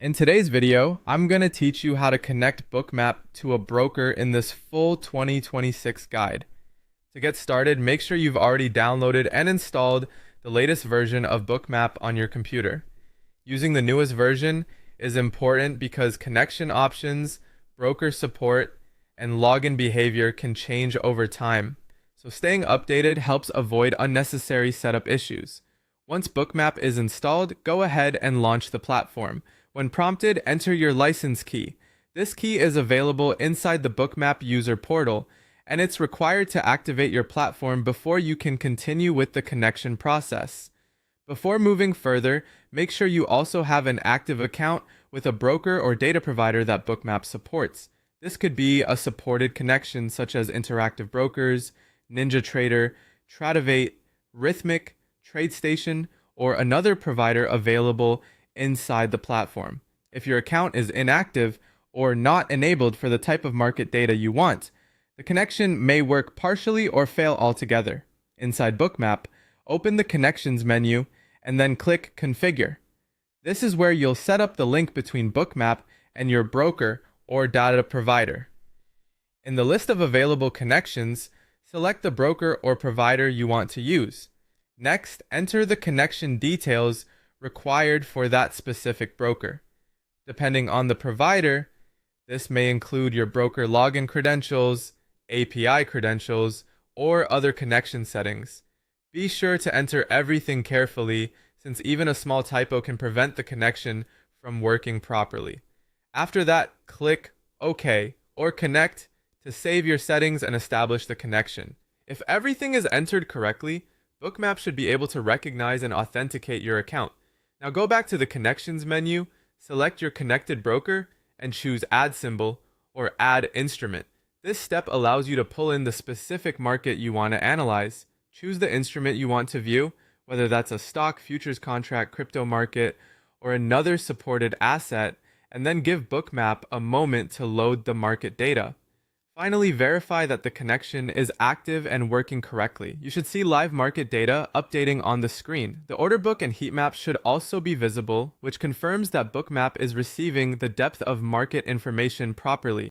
In today's video, I'm going to teach you how to connect Bookmap to a broker in this full 2026 guide. To get started, make sure you've already downloaded and installed the latest version of Bookmap on your computer. Using the newest version is important because connection options, broker support, and login behavior can change over time. So staying updated helps avoid unnecessary setup issues. Once Bookmap is installed, go ahead and launch the platform. When prompted, enter your license key. This key is available inside the Bookmap user portal, and it's required to activate your platform before you can continue with the connection process. Before moving further, make sure you also have an active account with a broker or data provider that Bookmap supports. This could be a supported connection such as Interactive Brokers, NinjaTrader, Tradivate, Rhythmic, TradeStation, or another provider available inside the platform. If your account is inactive or not enabled for the type of market data you want, the connection may work partially or fail altogether. Inside Bookmap, open the Connections menu and then click Configure. This is where you'll set up the link between Bookmap and your broker or data provider. In the list of available connections, select the broker or provider you want to use. Next, enter the connection details required for that specific broker. Depending on the provider, this may include your broker login credentials, API credentials, or other connection settings. Be sure to enter everything carefully, since even a small typo can prevent the connection from working properly. After that, click OK or Connect to save your settings and establish the connection. If everything is entered correctly, Bookmap should be able to recognize and authenticate your account. Now go back to the Connections menu, select your connected broker, and choose Add Symbol or Add Instrument. This step allows you to pull in the specific market you want to analyze. Choose the instrument you want to view, whether that's a stock, futures contract, crypto market, or another supported asset, and then give Bookmap a moment to load the market data. Finally, verify that the connection is active and working correctly. You should see live market data updating on the screen. The order book and heat map should also be visible, which confirms that Bookmap is receiving the depth of market information properly.